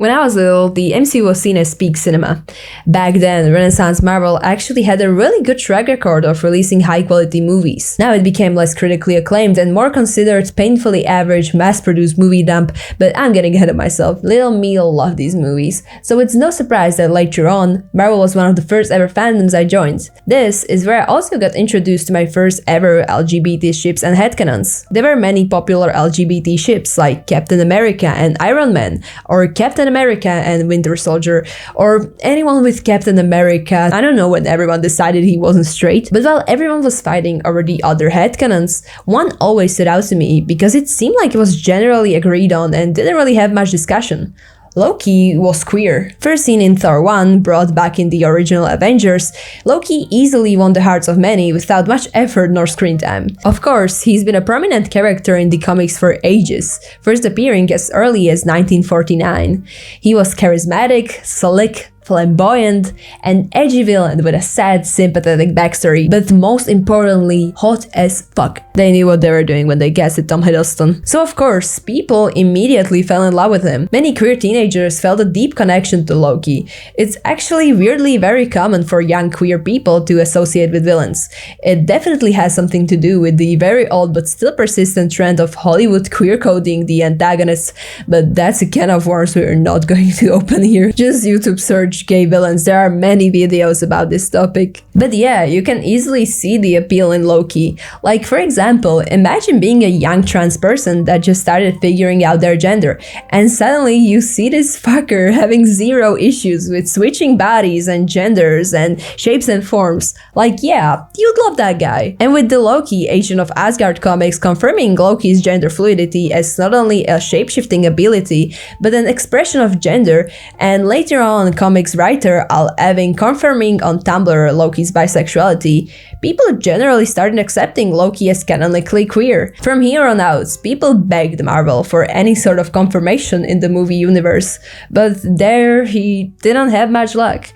When I was little, the MCU was seen as peak cinema. Back then, Renaissance Marvel actually had a really good track record of releasing high-quality movies. Now it became less critically acclaimed and more considered painfully average, mass-produced movie dump, but I'm getting ahead of myself. Little me loved these movies, so it's no surprise that later on, Marvel was one of the first ever fandoms I joined. This is where I also got introduced to my first ever LGBT ships and headcanons. There were many popular LGBT ships like Captain America and Iron Man, or Captain America and Winter Soldier, or anyone with Captain America. I don't know when everyone decided he wasn't straight, but while everyone was fighting over the other headcanons, one always stood out to me because it seemed like it was generally agreed on and didn't really have much discussion. Loki was queer. First seen in Thor 1, brought back in the original Avengers, Loki easily won the hearts of many without much effort nor screen time. Of course, he's been a prominent character in the comics for ages, first appearing as early as 1949. He was charismatic, slick, flamboyant, and edgy villain with a sad, sympathetic backstory, but most importantly, hot as fuck. They knew what they were doing when they casted Tom Hiddleston. So of course, people immediately fell in love with him. Many queer teenagers felt a deep connection to Loki. It's actually weirdly very common for young queer people to associate with villains. It definitely has something to do with the very old but still persistent trend of Hollywood queer coding the antagonists, but that's a can of worms we're not going to open here. Just YouTube search gay villains, there are many videos about this topic. But yeah, you can easily see the appeal in Loki. Like for example, imagine being a young trans person that just started figuring out their gender, and suddenly you see this fucker having zero issues with switching bodies and genders and shapes and forms. Like yeah, you'd love that guy. And with the Loki, Agent of Asgard comics confirming Loki's gender fluidity as not only a shape-shifting ability, but an expression of gender, and later on comics writer Al Ewing confirming on Tumblr Loki's bisexuality, people generally started accepting Loki as canonically queer. From here on out, people begged Marvel for any sort of confirmation in the movie universe, but there he didn't have much luck.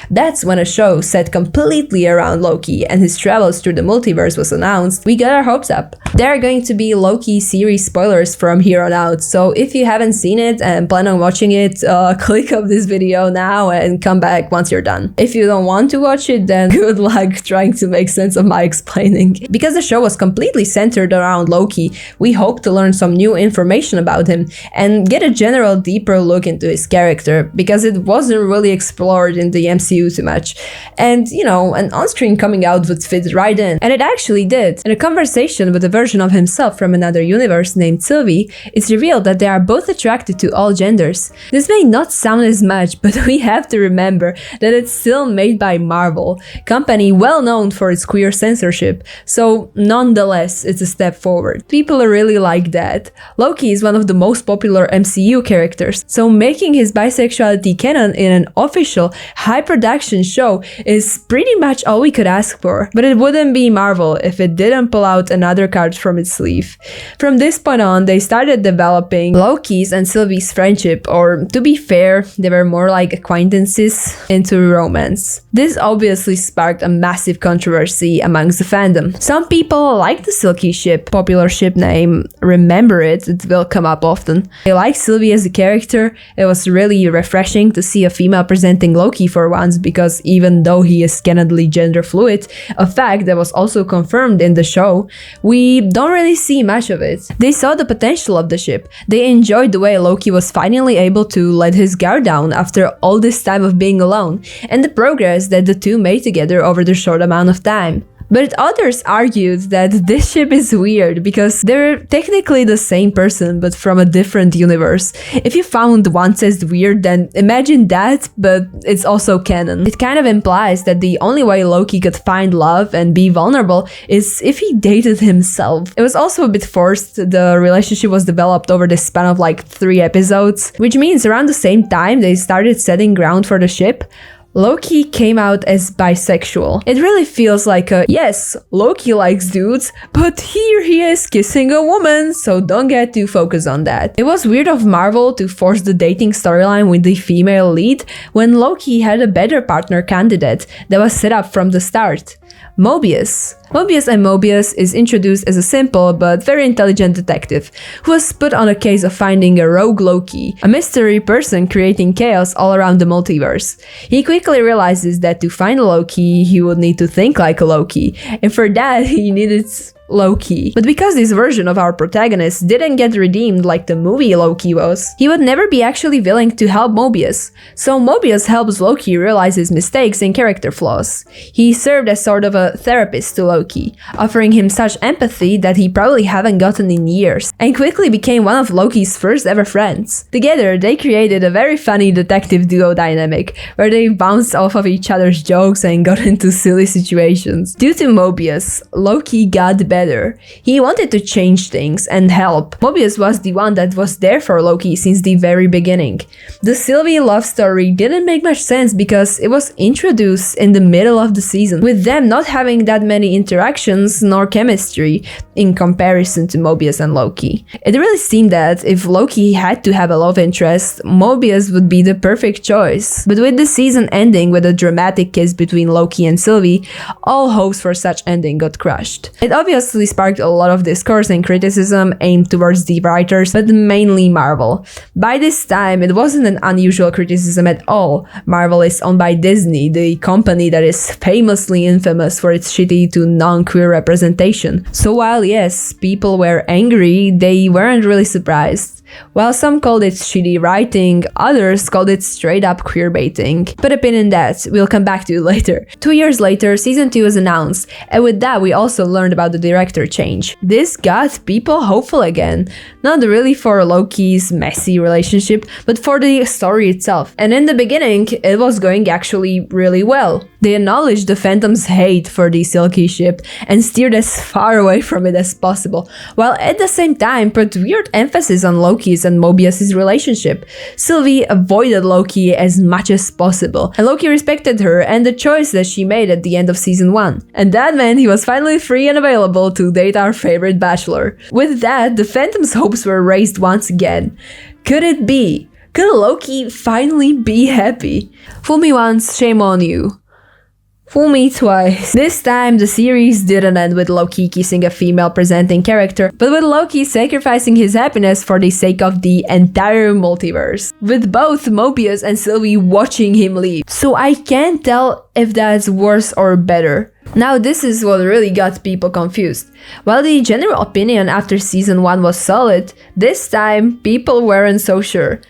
That's when a show set completely around Loki and his travels through the multiverse was announced. We got our hopes up. There are going to be Loki series spoilers from here on out, so if you haven't seen it and plan on watching it, click off this video now and come back once you're done. If you don't want to watch it, then good luck trying to make sense of my explaining. Because the show was completely centered around Loki, we hope to learn some new information about him and get a general deeper look into his character, because it wasn't really explored in the MCU too much. And you know, an on-screen coming out would fit right in. And it actually did. In a conversation with a version of himself from another universe named Sylvie, it's revealed that they are both attracted to all genders. This may not sound as much, but we have to remember that it's still made by Marvel, company well known for its queer censorship, so nonetheless it's a step forward. People really like that. Loki is one of the most popular MCU characters, so making his bisexuality canon in an official, high-production show is pretty much all we could ask for, but it wouldn't be Marvel if it didn't pull out another card from its sleeve. From this point on, they started developing Loki's and Sylvie's friendship, or to be fair, they were more like acquaintances, into romance. This obviously sparked a massive controversy amongst the fandom. Some people like the Silky ship, popular ship name, remember it will come up often. They like Sylvie as a character. It was really refreshing to see a female presenting Loki for once, because even though he is canonically gender fluid, a fact that was also confirmed in the show, we don't really see much of it. They saw the potential of the ship. They enjoyed the way Loki was finally able to let his guard down after all this time of being alone, and the progress that the two made together over the short amount of time. But others argued that this ship is weird because they're technically the same person but from a different universe. If you found one as weird, then imagine that, but it's also canon. It kind of implies that the only way Loki could find love and be vulnerable is if he dated himself. It was also a bit forced. The relationship was developed over the span of like 3 episodes, which means around the same time they started setting ground for the ship, Loki came out as bisexual. It really feels like a, yes, Loki likes dudes, but here he is kissing a woman, so don't get too focused on that. It was weird of Marvel to force the dating storyline with the female lead when Loki had a better partner candidate that was set up from the start. Mobius. Mobius and Mobius is introduced as a simple but very intelligent detective who was put on a case of finding a rogue Loki, a mystery person creating chaos all around the multiverse. He quickly realizes that to find a Loki, he would need to think like a Loki, and for that he needed Loki. But because this version of our protagonist didn't get redeemed like the movie Loki was, he would never be actually willing to help Mobius. So Mobius helps Loki realize his mistakes and character flaws. He served as sort of a therapist to Loki, offering him such empathy that he probably haven't gotten in years, and quickly became one of Loki's first ever friends. Together, they created a very funny detective duo dynamic, where they bounced off of each other's jokes and got into silly situations. Due to Mobius, Loki got better. He wanted to change things and help. Mobius was the one that was there for Loki since the very beginning. The Sylvie love story didn't make much sense because it was introduced in the middle of the season, with them not having that many interactions nor chemistry in comparison to Mobius and Loki. It really seemed that if Loki had to have a love interest, Mobius would be the perfect choice. But with the season ending with a dramatic kiss between Loki and Sylvie, all hopes for such ending got crushed. It obviously sparked a lot of discourse and criticism aimed towards the writers, but mainly Marvel. By this time, it wasn't an unusual criticism at all. Marvel is owned by Disney, the company that is famously infamous for its shitty to non-queer representation. So while yes, people were angry, they weren't really surprised. While some called it shitty writing, others called it straight up queerbaiting. But opinion that we'll come back to later. 2 years later, season 2 was announced, and with that we also learned about the director change. This got people hopeful again, not really for Loki's messy relationship, but for the story itself. And in the beginning, it was going actually really well. They acknowledged the Phantom's hate for the Silky ship and steered as far away from it as possible, while at the same time put weird emphasis on Loki's and Mobius's relationship. Sylvie avoided Loki as much as possible, and Loki respected her and the choice that she made at the end of season 1. And that meant he was finally free and available to date our favorite bachelor. With that, the Phantom's hopes were raised once again. Could it be? Could Loki finally be happy? Fool me once, shame on you. Fool me twice. This time, the series didn't end with Loki kissing a female presenting character, but with Loki sacrificing his happiness for the sake of the entire multiverse, with both Mobius and Sylvie watching him leave. So I can't tell if that's worse or better. Now this is what really got people confused. While the general opinion after season 1 was solid, this time people weren't so sure.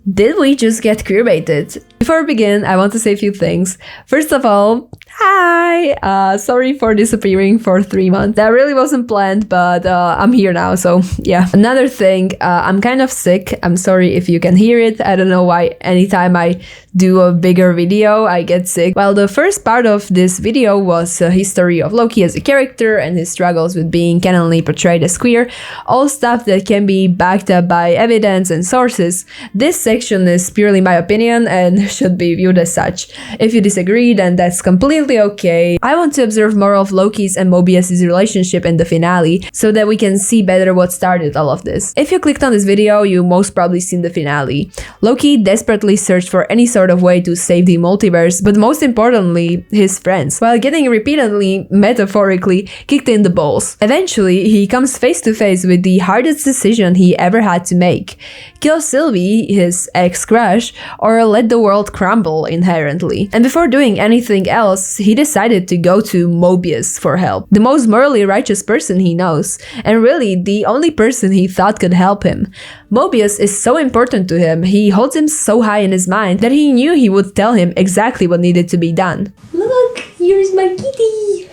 Did we just get queerbaited? Before we begin, I want to say a few things. First of all, hi! Sorry for disappearing for 3 months. That really wasn't planned, but I'm here now, so yeah. Another thing, I'm kind of sick. I'm sorry if you can hear it. I don't know why anytime I do a bigger video, I get sick. Well, the first part of this video was a history of Loki as a character and his struggles with being canonally portrayed as queer. All stuff that can be backed up by evidence and sources. This section is purely my opinion and should be viewed as such. If you disagree, then that's completely okay. I want to observe more of Loki's and Mobius's relationship in the finale, so that we can see better what started all of this. If you clicked on this video, you most probably seen the finale. Loki desperately searched for any sort of way to save the multiverse, but most importantly, his friends, while getting repeatedly, metaphorically, kicked in the balls. Eventually, he comes face to face with the hardest decision he ever had to make. Kill Sylvie, his ex-crush, or let the world crumble inherently. And before doing anything else, he decided to go to Mobius for help, the most morally righteous person he knows, and really the only person he thought could help him. Mobius is so important to him, he holds him so high in his mind that he knew he would tell him exactly what needed to be done. Look, here's my kitty!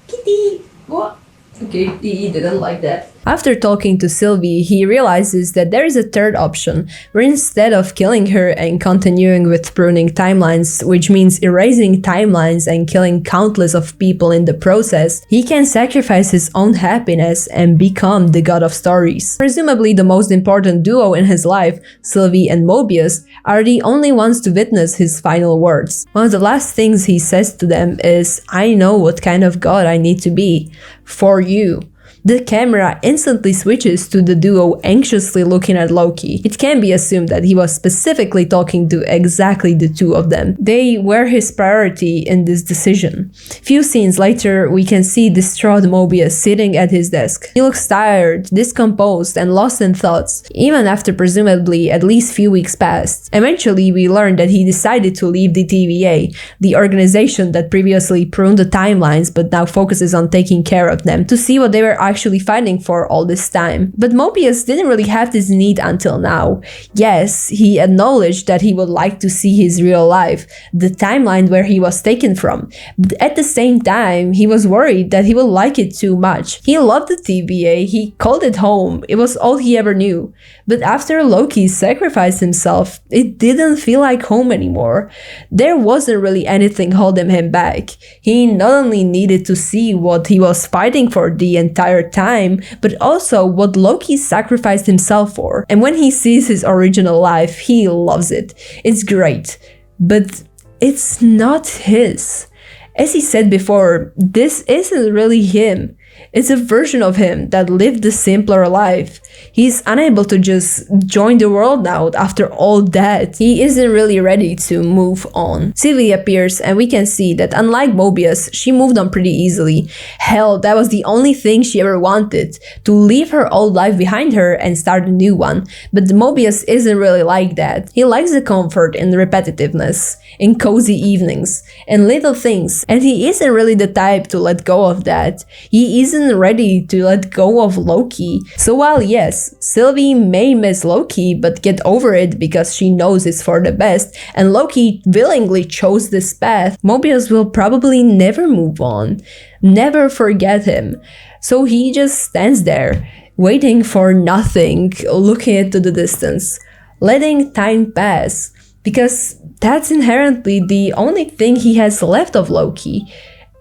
Kitty! What? Okay, he didn't like that. After talking to Sylvie, he realizes that there is a third option, where instead of killing her and continuing with pruning timelines, which means erasing timelines and killing countless of people in the process, he can sacrifice his own happiness and become the god of stories. Presumably the most important duo in his life, Sylvie and Mobius, are the only ones to witness his final words. One of the last things he says to them is, "I know what kind of god I need to be. For you." The camera instantly switches to the duo anxiously looking at Loki. It can be assumed that he was specifically talking to exactly the two of them. They were his priority in this decision. Few scenes later, we can see distraught Mobius sitting at his desk. He looks tired, discomposed, and lost in thoughts, even after presumably at least few weeks passed. Eventually, we learn that he decided to leave the TVA, the organization that previously pruned the timelines but now focuses on taking care of them, to see what they were actually fighting for all this time. But Mobius didn't really have this need until now. Yes, he acknowledged that he would like to see his real life, the timeline where he was taken from. But at the same time, he was worried that he would like it too much. He loved the TVA, he called it home, it was all he ever knew. But after Loki sacrificed himself, it didn't feel like home anymore. There wasn't really anything holding him back. He not only needed to see what he was fighting for the entire time, but also what Loki sacrificed himself for. And when he sees his original life, he loves it. It's great. But it's not his. As he said before, this isn't really him. It's a version of him that lived a simpler life. He's unable to just join the world now after all that. He isn't really ready to move on. Sylvie appears and we can see that unlike Mobius, she moved on pretty easily. Hell, that was the only thing she ever wanted, to leave her old life behind her and start a new one. But Mobius isn't really like that. He likes the comfort in repetitiveness, in cozy evenings, and little things, and he isn't really the type to let go of that. He isn't ready to let go of Loki. So while yes, Sylvie may miss Loki but get over it because she knows it's for the best, and Loki willingly chose this path, Mobius will probably never move on, never forget him. So he just stands there, waiting for nothing, looking into the distance, letting time pass, because that's inherently the only thing he has left of Loki.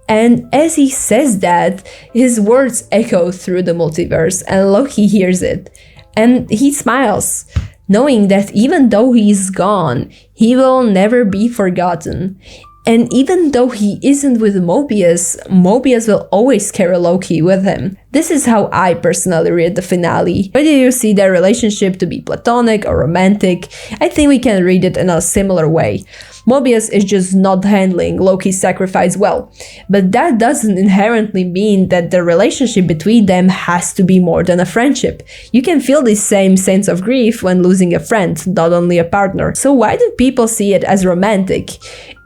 And as he says that, his words echo through the multiverse, and Loki hears it. And he smiles, knowing that even though he's gone, he will never be forgotten. And even though he isn't with Mobius, Mobius will always carry Loki with him. This is how I personally read the finale. Whether you see their relationship to be platonic or romantic, I think we can read it in a similar way. Mobius is just not handling Loki's sacrifice well, but that doesn't inherently mean that the relationship between them has to be more than a friendship. You can feel the same sense of grief when losing a friend, not only a partner. So why do people see it as romantic?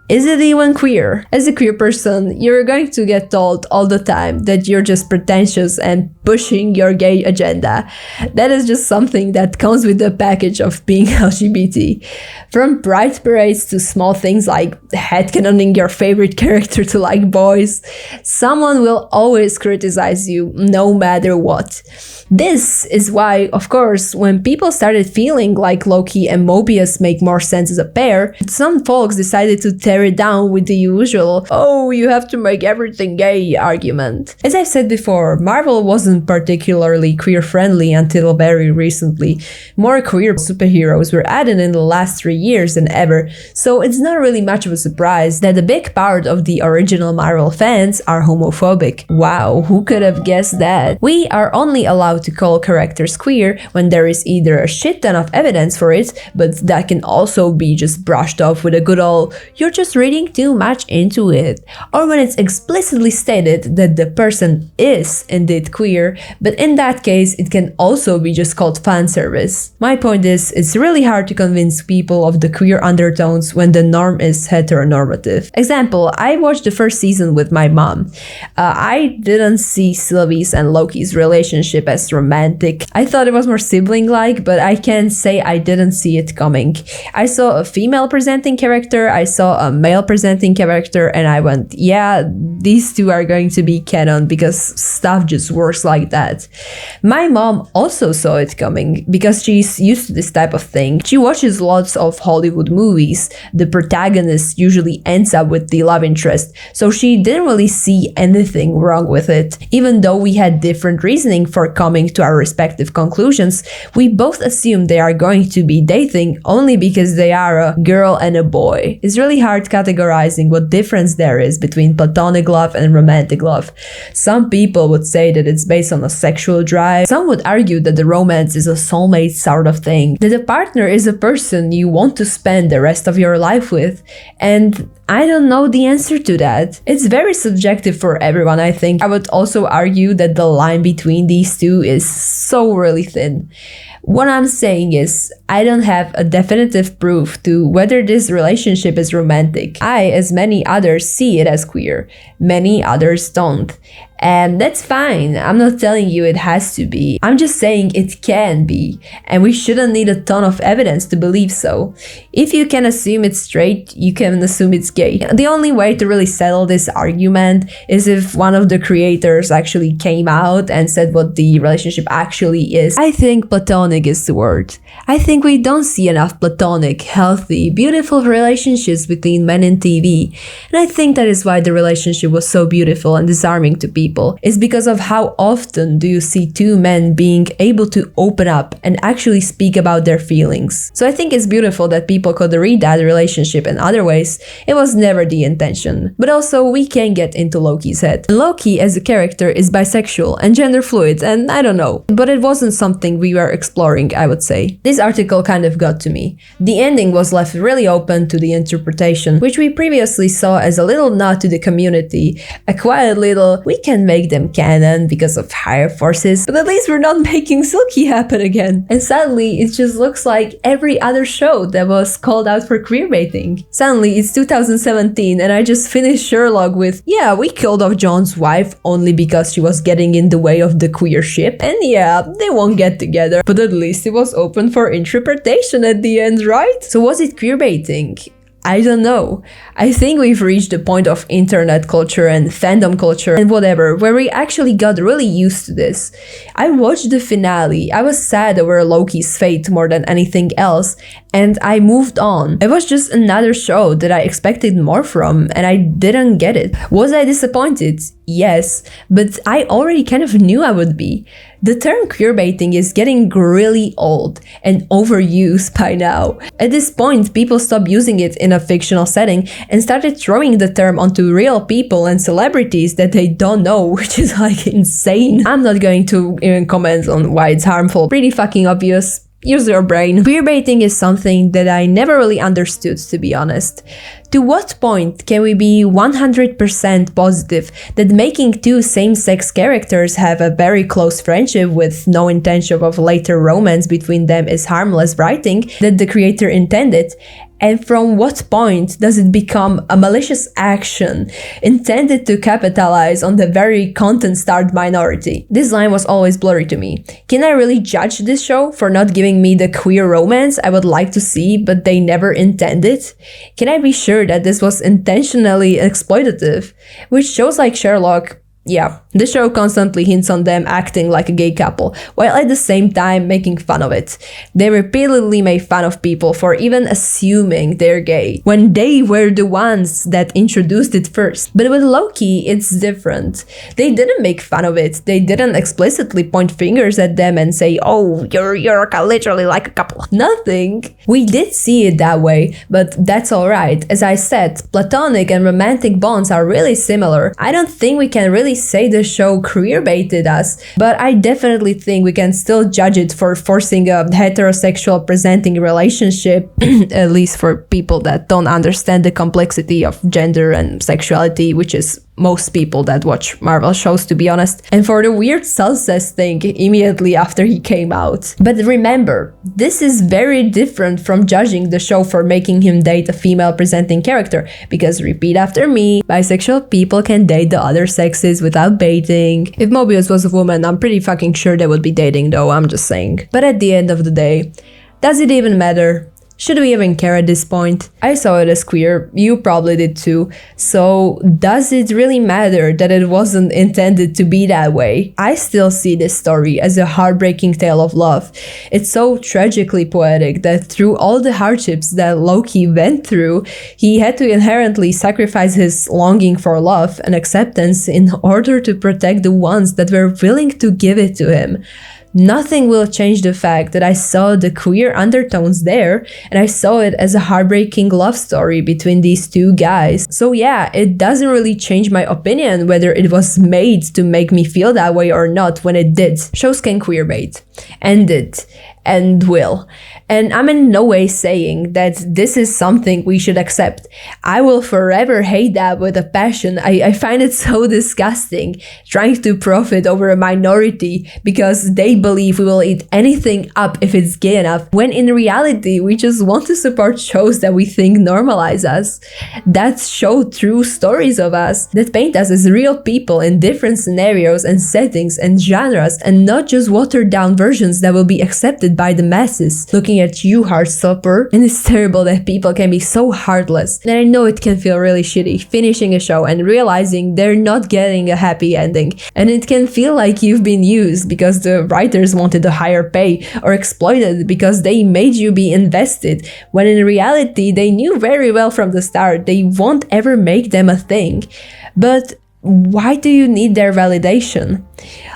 Is it even queer? As a queer person, you're going to get told all the time that you're just pretentious and pushing your gay agenda. That is just something that comes with the package of being LGBT. From pride parades to small things like headcanoning your favorite character to like boys, someone will always criticize you no matter what. This is why, of course, when people started feeling like Loki and Mobius make more sense as a pair, some folks decided to tear it down with the usual, oh, you have to make everything gay argument. As I've said before, Marvel wasn't particularly queer-friendly until very recently. More queer superheroes were added in the last 3 years than ever, so it's not really much of a surprise that a big part of the original Marvel fans are homophobic. Wow, who could have guessed that? We are only allowed to call characters queer when there is either a shit ton of evidence for it, but that can also be just brushed off with a good old, you're just reading too much into it, or when it's explicitly stated that the person is indeed queer, but in that case it can also be just called fan service. My point is, it's really hard to convince people of the queer undertones when the norm is heteronormative. Example, I watched the first season with my mom. I didn't see Sylvie's and Loki's relationship as romantic. I thought it was more sibling-like, but I can't say I didn't see it coming. I saw a female presenting character, I saw a male presenting character, and I went, yeah, these two are going to be canon because stuff just works like that. My mom also saw it coming because she's used to this type of thing. She watches lots of Hollywood movies. The protagonist usually ends up with the love interest, so she didn't really see anything wrong with it. Even though we had different reasoning for coming to our respective conclusions, we both assumed they are going to be dating only because they are a girl and a boy. It's really hard start categorizing what difference there is between platonic love and romantic love. Some people would say that it's based on a sexual drive. Some would argue that the romance is a soulmate sort of thing, that the partner is a person you want to spend the rest of your life with. And I don't know the answer to that. It's very subjective for everyone, I think. I would also argue that the line between these two is so really thin. What I'm saying is, I don't have a definitive proof to whether this relationship is romantic. I, as many others, see it as queer. Many others don't. And that's fine. I'm not telling you it has to be. I'm just saying it can be. And we shouldn't need a ton of evidence to believe so. If you can assume it's straight, you can assume it's gay. The only way to really settle this argument is if one of the creators actually came out and said what the relationship actually is. I think platonic is the word. I think we don't see enough platonic, healthy, beautiful relationships between men in TV. And I think that is why the relationship was so beautiful and disarming to people. Is because of how often do you see two men being able to open up and actually speak about their feelings. So I think it's beautiful that people could read that relationship in other ways. It was never the intention. But also we can get into Loki's head. Loki as a character is bisexual and gender fluid, and I don't know. But it wasn't something we were exploring, I would say. This article kind of got to me. The ending was left really open to the interpretation, which we previously saw as a little nod to the community, a quiet little, we can make them canon because of higher forces, but at least we're not making Silky happen again. And suddenly it just looks like every other show that was called out for queerbaiting. Suddenly it's 2017 and I just finished Sherlock with, yeah, we killed off John's wife only because she was getting in the way of the queer ship, and yeah, they won't get together, but at least it was open for interpretation at the end, right? So was it queerbaiting? I don't know. I think we've reached the point of internet culture and fandom culture and whatever, where we actually got really used to this. I watched the finale. I was sad over Loki's fate more than anything else, and I moved on. It was just another show that I expected more from, and I didn't get it. Was I disappointed? Yes, but I already kind of knew I would be. The term queerbaiting is getting really old and overused by now. At this point, people stopped using it in a fictional setting and started throwing the term onto real people and celebrities that they don't know, which is like insane. I'm not going to even comment on why it's harmful. Pretty fucking obvious. Use your brain. Queerbaiting is something that I never really understood, to be honest. To what point can we be 100% positive that making two same-sex characters have a very close friendship with no intention of later romance between them is harmless writing that the creator intended? And from what point does it become a malicious action intended to capitalize on the very content-starved minority? This line was always blurry to me. Can I really judge this show for not giving me the queer romance I would like to see but they never intended? Can I be sure that this was intentionally exploitative? With shows like Sherlock, yeah, the show constantly hints on them acting like a gay couple, while at the same time making fun of it. They repeatedly made fun of people for even assuming they're gay, when they were the ones that introduced it first. But with Loki, it's different. They didn't make fun of it. They didn't explicitly point fingers at them and say, oh, you're literally like a couple. Nothing. We did see it that way, but that's alright. As I said, platonic and romantic bonds are really similar. I don't think we can really say the show queerbaited us, but I definitely think we can still judge it for forcing a heterosexual presenting relationship, at least for people that don't understand the complexity of gender and sexuality, which is most people that watch Marvel shows, to be honest, and for the weird success thing immediately after he came out. But remember, this is very different from judging the show for making him date a female presenting character, because repeat after me, bisexual people can date the other sexes without baiting. If Mobius was a woman, I'm pretty fucking sure they would be dating though, I'm just saying. But at the end of the day, does it even matter? Should we even care at this point? I saw it as queer, you probably did too, so does it really matter that it wasn't intended to be that way? I still see this story as a heartbreaking tale of love. It's so tragically poetic that through all the hardships that Loki went through, he had to inherently sacrifice his longing for love and acceptance in order to protect the ones that were willing to give it to him. nothing will change the fact that I saw the queer undertones there, and I saw it as a heartbreaking love story between these two guys. So yeah, it doesn't really change my opinion whether it was made to make me feel that way or not when it did. Shows can queerbait, and did, and will. And I'm in no way saying that this is something we should accept. I will forever hate that with a passion. I find it so disgusting, trying to profit over a minority because they believe we will eat anything up if it's gay enough, when in reality we just want to support shows that we think normalize us, that show true stories of us, that paint us as real people in different scenarios and settings and genres, and not just watered down versions that will be accepted by the masses. Looking at you, Heartstopper, and it's terrible that people can be so heartless. And I know it can feel really shitty finishing a show and realizing they're not getting a happy ending, and it can feel like you've been used because the writers wanted a higher pay, or exploited because they made you be invested, when in reality they knew very well from the start they won't ever make them a thing. But why do you need their validation?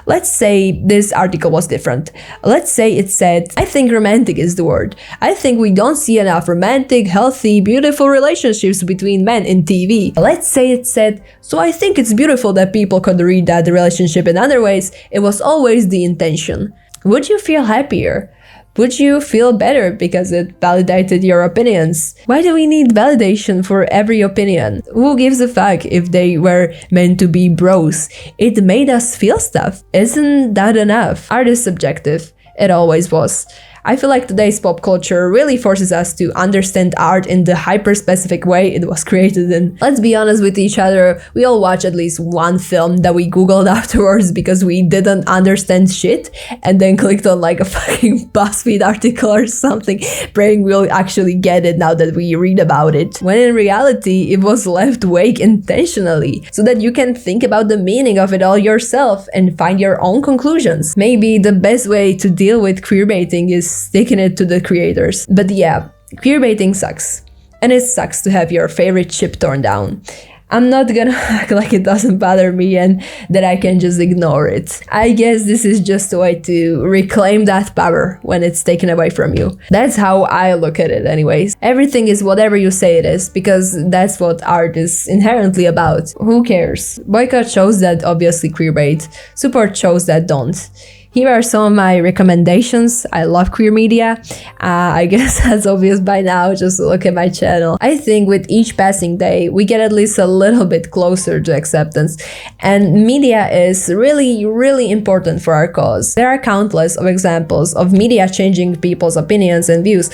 Let's say this article was different. Let's say it said, I think romantic is the word. I think we don't see enough romantic, healthy, beautiful relationships between men in TV. Let's say it said, so I think it's beautiful that people could read that the relationship in other ways, it was always the intention. Would you feel happier? Would you feel better because it validated your opinions? Why do we need validation for every opinion? Who gives a fuck if they were meant to be bros? It made us feel stuff. Isn't that enough? Art is subjective. It always was. I feel like today's pop culture really forces us to understand art in the hyper-specific way it was created in. Let's be honest with each other, we all watch at least one film that we googled afterwards because we didn't understand shit, and then clicked on like a fucking BuzzFeed article or something, praying we'll actually get it now that we read about it. When in reality, it was left vague intentionally, so that you can think about the meaning of it all yourself and find your own conclusions. Maybe the best way to deal with queerbaiting is sticking it to the creators. But yeah, queerbaiting sucks. And it sucks to have your favorite ship torn down. I'm not gonna act like it doesn't bother me and that I can just ignore it. I guess this is just a way to reclaim that power when it's taken away from you. That's how I look at it anyways. Everything is whatever you say it is, because that's what art is inherently about. Who cares? Boycott shows that obviously queerbait, support shows that don't. Here are some of my recommendations. I love queer media. I guess that's obvious by now, just look at my channel. I think with each passing day, we get at least a little bit closer to acceptance. And media is really, really important for our cause. There are countless of examples of media changing people's opinions and views,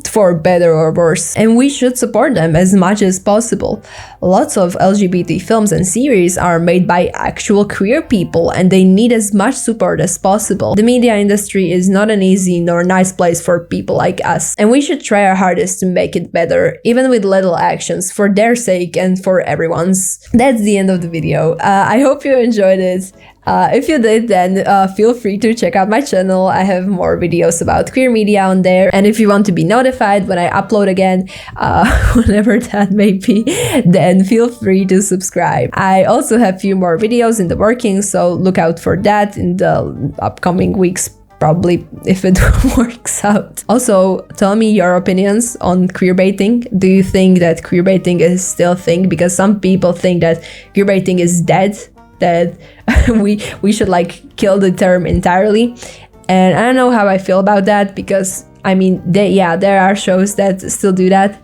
for better or worse, and we should support them as much as possible. Lots of LGBT films and series are made by actual queer people, and they need as much support as possible. The media industry is not an easy nor nice place for people like us, and we should try our hardest to make it better, even with little actions, for their sake and for everyone's. That's the end of the video. I hope you enjoyed it. If you did, then feel free to check out my channel. I have more videos about queer media on there, and if you want to be notified when I upload again, whenever that may be, then feel free to subscribe. I also have a few more videos in the working, so look out for that in the upcoming weeks, probably, if it works out. Also, tell me your opinions on queerbaiting. Do you think that queerbaiting is still a thing? Because some people think that queerbaiting is dead, that we should like kill the term entirely, and I don't know how I feel about that, because I mean, there are shows that still do that,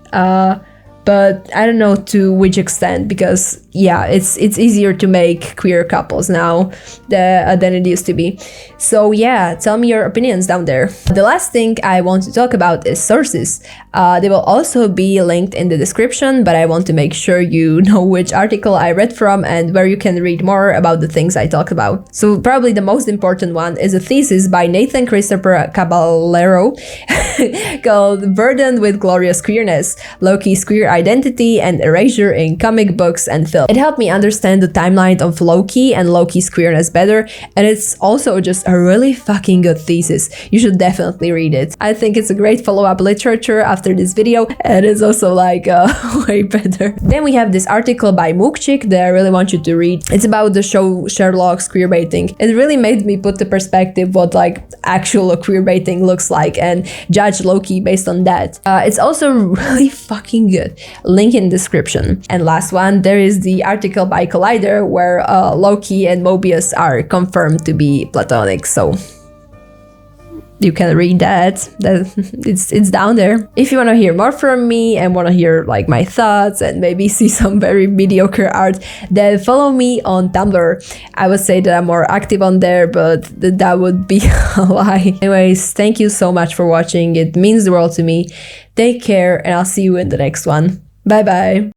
but I don't know to which extent, because yeah, it's easier to make queer couples now than it used to be. So yeah, tell me your opinions down there. The last thing I want to talk about is sources. They will also be linked in the description, but I want to make sure you know which article I read from and where you can read more about the things I talked about. So probably the most important one is a thesis by Nathan Christopher Caballero called Burdened with Glorious Queerness, Loki's Queer Identity and Erasure in Comic Books and Film. It helped me understand the timeline of Loki and Loki's queerness better, and it's also just a really fucking good thesis. You should definitely read it. I think it's a great follow-up literature after this video, and it's also like way better. Then we have this article by Mookchick that I really want you to read. It's about the show Sherlock's queerbaiting. It really made me put the perspective what like actual queerbaiting looks like and judge Loki based on that. It's also really fucking good. Link in description. And last one, there is the article by Collider where Loki and Mobius are confirmed to be platonic. So you can read that. It's down there. If you want to hear more from me and want to hear like my thoughts and maybe see some very mediocre art, then follow me on Tumblr. I would say that I'm more active on there, but that would be a lie. Anyways, thank you so much for watching. It means the world to me. Take care, and I'll see you in the next one. Bye bye.